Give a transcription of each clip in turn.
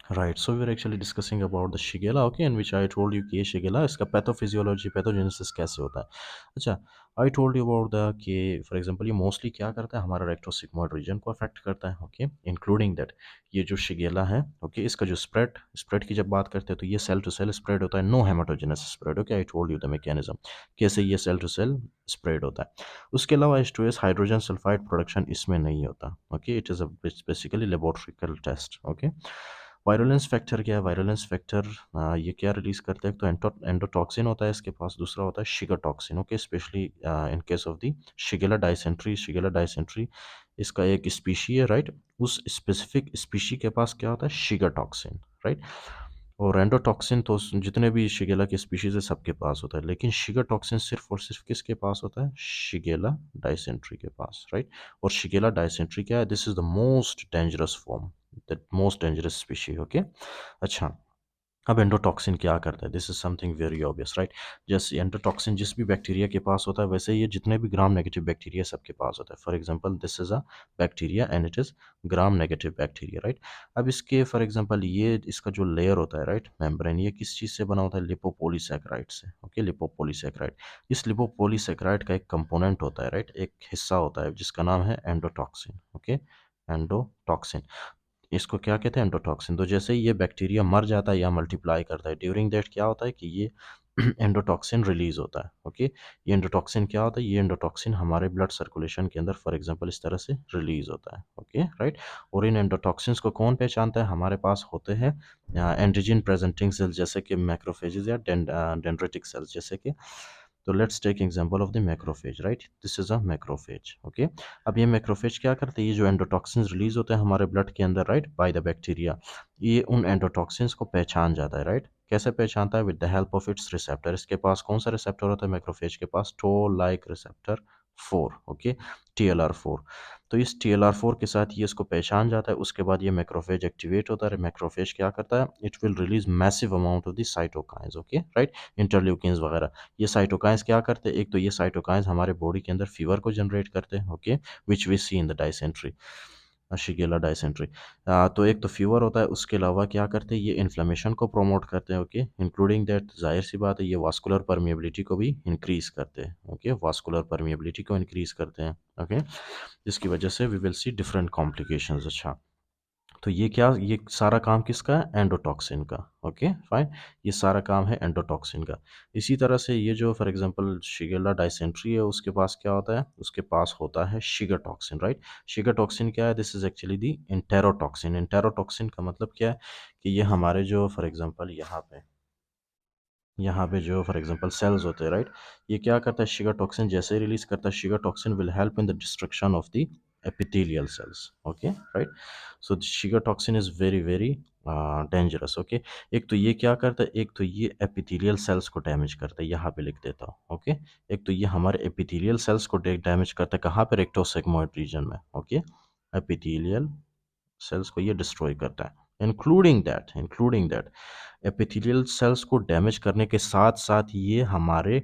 Right. So we were actually discussing about the Shigella, okay, in which I told you कि ये Shigella इसका pathophysiology pathogenesis कैसे होता है. अच्छा, आई टोल्ड यू अबाउट द कि फॉर एग्जांपल ये मोस्टली क्या करता है, हमारा रेक्टोसिग्मोइड रीजन को अफेक्ट करता है, ओके, इंक्लूडिंग दैट ये जो शिगेला है, ओके, इसका जो स्प्रेड स्प्रेड की जब बात करते हैं तो ये सेल टू सेल स्प्रेड होता है, no haematogenesis spread, okay. I told you the mechanism कैसे ये सेल टू सेल स्प्रेड होता है. उसके अलावा H2S हाइड्रोजन सल्फाइड प्रोडक्शन इसमें नहीं होता, okay. It is a basically laboratorical test, okay. Virulence factor क्या है? वायरुलेंस फैक्टर ये क्या रिलीज करता है? तो एंडोटॉक्सिन होता है इसके पास, दूसरा होता है shiga toxin, okay. Specially in case of the Shigella dysentery इसका एक स्पीशी है, राइट. उस स्पेसिफिक स्पीशी के पास क्या होता है? Shiga toxin, right. और एंडोटॉक्सिन तो जितने भी शिगेला के स्पीशीज है सबके पास होता है, लेकिन शिगा टॉक्सिन सिर्फ और सिर्फ किसके पास होता है? शिगेला डाइसेंट्री के पास, राइट. और शिगेला डाइसेंट्री क्या है? This is the most dangerous form, the most dangerous species, okay. अच्छा, अब एंडोटॉक्सिन क्या करता है? This is something very obvious, right. जैसे एंडोटॉक्सिन जिस भी बैक्टीरिया के पास होता है, वैसे ये जितने भी ग्राम नेगेटिव बैक्टीरिया सबके पास होता है. For example this is a bacteria and it is gram negative bacteria, right. अब इसके फॉर एग्जांपल ये इसका जो लेयर होता है, राइट, मेम्ब्रेन, ये किस चीज़ से बना होता है? लिपोपोलीसैकेराइड से, ओके. लिपोपोलीसैकेराइड, इस लिपोपोलीसैकेराइड का एक कंपोनेंट होता है, राइट, एक हिस्सा होता है जिसका नाम है एंडोटॉक्सिन, ओके. एंडोटॉक्सिन, इसको क्या कहते हैं? एंडोटॉक्सिन. तो जैसे ही ये बैक्टीरिया मर जाता है या मल्टीप्लाई करता है, ड्यूरिंग दैट क्या होता है कि ये एंडोटॉक्सिन रिलीज होता है, ओके. ये एंडोटॉक्सिन क्या होता है? ये एंडोटॉक्सिन हमारे ब्लड सर्कुलेशन के अंदर फॉर एग्जांपल इस तरह से रिलीज होता है, ओके, राइट. और इन एंडोटॉक्सिन्स को कौन पहचानता है? हमारे पास होते हैं एंटीजन प्रेजेंटिंग सेल्स जैसे कि मैक्रोफेजेस या डेंड्रेटिक सेल्स जैसे कि. तो let's take example of the macrophage, right. This is a macrophage, okay. अब ये मैक्रोफेज क्या करते हैं? ये जो एंडोटॉक्सिन्स रिलीज होते हैं हमारे ब्लड के अंदर, राइट, बाय द बैक्टीरिया, ये उन एंडोटॉक्सिन्स को पहचान जाता है, राइट. कैसे पहचानता है? With the help of its receptor. इसके पास कौन सा रिसेप्टर होता है मैक्रोफेज के पास? Toll like receptor 4, okay. TLR4. तो इस TLR4 के साथ ये इसको पहचान जाता है. उसके बाद ये मैक्रोफेज एक्टिवेट होता है. मैक्रोफेज क्या करता है? It will release massive amount of the cytokines, okay, right, interleukins वगैरह. ये साइटोकाइंस क्या करते हैं? एक तो ये साइटोकाइंस हमारे बॉडी के अंदर फीवर को जनरेट करते हैं, okay, which we see in the dysentery, Shigella dysentery. तो एक तो फीवर होता है, उसके अलावा क्या करते हैं? ये इन्फ्लेमेशन को प्रोमोट करते हैं, ओके, इंक्लूडिंग दैट जाहिर सी बात है ये वास्कुलर परमिएबिलिटी को भी इंक्रीज करते हैं, ओके, वास्कुलर परमिएबिलिटी को इंक्रीज करते हैं, ओके. जिसकी वजह से we will see different complications. अच्छा, तो ये क्या, ये सारा काम किसका है? एंडोटॉक्सिन का, ओके, फाइन. ये सारा काम है एंडोटॉक्सिन का. इसी तरह से ये जो फॉर एग्जांपल शिगेला डाइसेंट्री है उसके पास क्या होता है? उसके पास होता है shiga toxin, right. Shiga toxin क्या है? This is actually the enterotoxin. Enterotoxin का मतलब क्या है? कि ये हमारे जो फॉर एग्जांपल यहाँ पे जो फॉर एग्जांपल सेल्स होते हैं, राइट, ये क्या करता है? शिगा टॉक्सिन जैसे ही रिलीज करता है, shiga toxin will help in the destruction of the epithelial cells, okay, right. So the shiga toxin is very very dangerous, okay. एक तो ये क्या करता है? एक तो ये एपिथेलियल सेल्स को डैमेज करता है, यहाँ पे लिख देता हूँ, ओके. एक तो ये हमारे एपिथेलियल सेल्स को डैमेज करता है, कहाँ पे? रेक्टोसिग्मोइड रीजन में, ओके. एपिथेलियल सेल्स को ये डिस्ट्रॉय करता है, इंक्लूडिंग दैट एपिथेलियल सेल्स को डैमेज करने के साथ साथ ये हमारे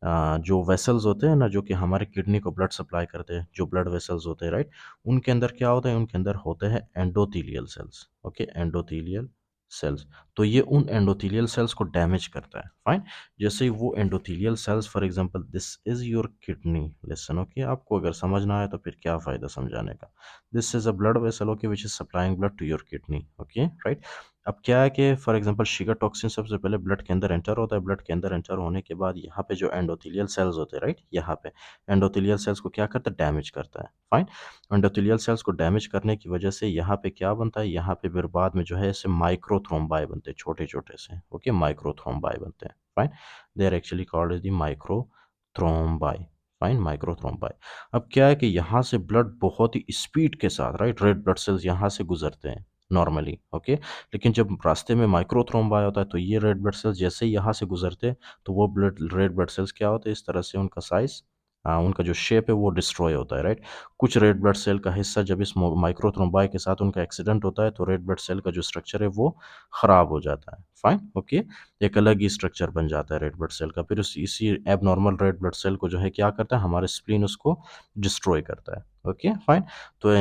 जो वेसल्स होते हैं ना, जो कि हमारे किडनी को ब्लड सप्लाई करते हैं, जो ब्लड वेसल्स होते हैं, राइट, उनके अंदर क्या होता है? उनके अंदर होते हैं endothelial cells, okay, endothelial cells. तो ये उन एंडोथीलियल सेल्स को डैमेज करता है, फाइन. जैसे ही वो endothelial cells for example this is your kidney, listen, okay. आपको अगर समझ ना आए तो फिर क्या फ़ायदा समझाने का. This is a blood vessel, okay, which is supplying blood to your kidney, okay, right. अब क्या है कि फॉर एग्जांपल शिगा टॉक्सिन सबसे पहले ब्लड के अंदर एंटर होता है. ब्लड के अंदर एंटर होने के बाद यहाँ पे जो एंडोथेलियल सेल्स होते हैं, राइट, यहाँ पे एंडोथेलियल सेल्स को क्या करता है? डैमेज करता है, फाइन. एंडोथेलियल सेल्स को डैमेज करने की वजह से यहाँ पे क्या बनता है? यहाँ पे फिर बाद में जो है ऐसे माइक्रोथ्रोम्बाई बनते हैं, छोटे छोटे से, ओके, माइक्रोथ्रोम्बाई बनते हैं, fine. They are actually called as the microthrombi, fine, microthrombi. अब क्या है कि यहाँ से ब्लड बहुत ही स्पीड के साथ, राइट, रेड ब्लड सेल्स यहाँ से गुजरते हैं नॉर्मली, ओके. लेकिन जब रास्ते में माइक्रोथ्रोम्बा होता है तो ये रेड ब्लड सेल्स जैसे ही यहाँ से गुजरते हैं तो वो रेड ब्लड सेल्स क्या होते हैं? इस तरह से उनका साइज, उनका जो शेप है वो डिस्ट्रॉय होता है, राइट. कुछ रेड ब्लड सेल का हिस्सा जब इस माइक्रोथ्रोम्बाई के साथ उनका एक्सीडेंट होता है तो रेड ब्लड सेल का जो स्ट्रक्चर है वो ख़राब हो जाता है, फाइन, ओके. एक अलग ही स्ट्रक्चर बन जाता है रेड ब्लड सेल का. फिर इसी एबनॉर्मल रेड ब्लड सेल को जो है क्या करता है? हमारे स्प्लीन उसको डिस्ट्रॉय करता है, ओके, फाइन. तो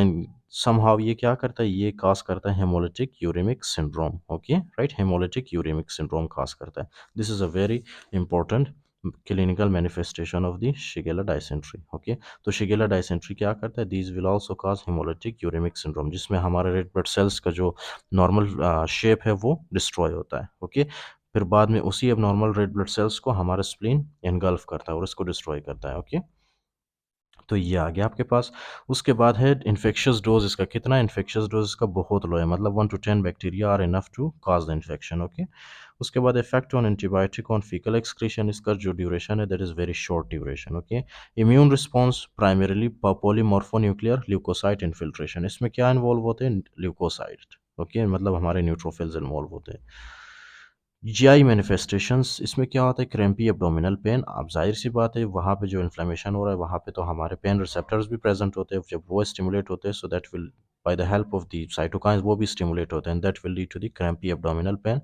समहाउ ये क्या करता है, ये काज करता है haemolytic uraemic syndrome, okay right, haemolytic uraemic syndrome cause करता है। This is a very important clinical manifestation of the shigella dysentery, okay. तो शिगेला डायसेंट्री क्या करता है, these will also cause haemolytic uraemic syndrome, जिसमें हमारे रेड ब्लड सेल्स का जो नॉर्मल शेप है वो डिस्ट्रॉय होता है, ओके। फिर बाद में उसी अब नॉर्मल रेड ब्लड सेल्स को हमारा स्प्लीन एनगल्फ करता है और उसको डिस्ट्रॉय करता है, ओके। तो ये आ गया आपके पास। उसके बाद है इन्फेक्शियस डोज, इसका कितना, इन्फेक्शियस डोज इसका बहुत लो है, मतलब 1 to 10 bacteria are enough to cause the infection, okay. उसके बाद effect on antibiotic on faecal excretion, इसका जो ड्यूरेशन है that is very short duration, okay. Immune response primarily polymorphonuclear leukocyte infiltration, इसमें क्या इन्वॉल्व होते हैं, ल्यूकोसाइट, ओके, मतलब हमारे न्यूट्रोफिल्स इन्वॉल्व होते हैं। जीआई मैनिफेस्टेशंस, इसमें क्या होता है, क्रैम्पी एब्डोमिनल पेन, अब जाहिर सी बात है वहाँ पे जो इन्फ्लेमेशन हो रहा है वहाँ पे तो हमारे पेन रिसेप्टर्स भी प्रेजेंट होते हैं, जब वो स्टिमुलेट होते हैं so that will by the help of the cytokines वो भी स्टिमुलेट होते हैं, that will lead to the crampy abdominal pain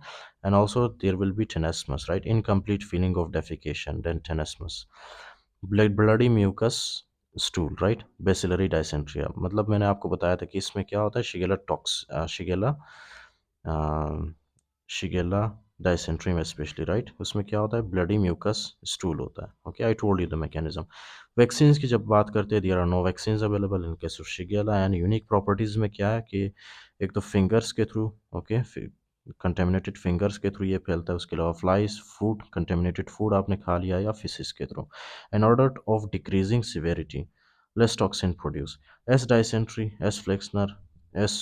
and also there will be tenesmus, right, incomplete feeling of defecation then tenesmus, bloody mucus stool, right, bacillary dysentery, मतलब मैंने आपको बताया था कि इसमें क्या होता है, शिगेला शिगेला डायसेंट्री में स्पेशली, राइट, उसमें क्या होता है, ब्लडी म्यूकस स्टूल होता है, okay. I told you the mechanism. Vaccines की जब बात करते हैं, there are no vaccines available in case of Shigella, and unique properties में क्या है कि एक तो फिंगर्स के थ्रू, ओके, कंटेमिनेटेड फिंगर्स के थ्रू ये फैलता है, उसके अलावा फ्लाइज, फूड, कंटेमिनेटेड फूड आपने खा लिया या फिशिस के through, in order of decreasing severity, less toxin produce, S dysentery, S flexneri, S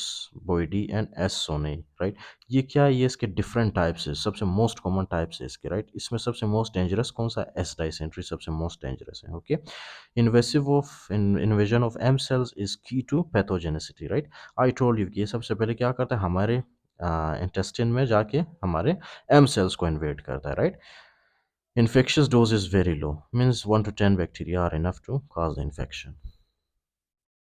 boydii and S sonnei, right. ये क्या है, ये इसके डिफरेंट टाइप्स है, सबसे मोस्ट कॉमन टाइप्स है इसके, राइट। इसमें सबसे मोस्ट डेंजरस कौन सा है, एस डाइसेंट्री सबसे मोस्ट डेंजरस है, okay. Invasive of invasion of M cells is key to pathogenicity, right. I told you कि ये सबसे पहले क्या करता है, हमारे इंटेस्टिन में जाके हमारे एम सेल्स को इन्वेड करता है, right. Infectious dose is very low, means 1 to 10 bacteria are enough to cause the infection.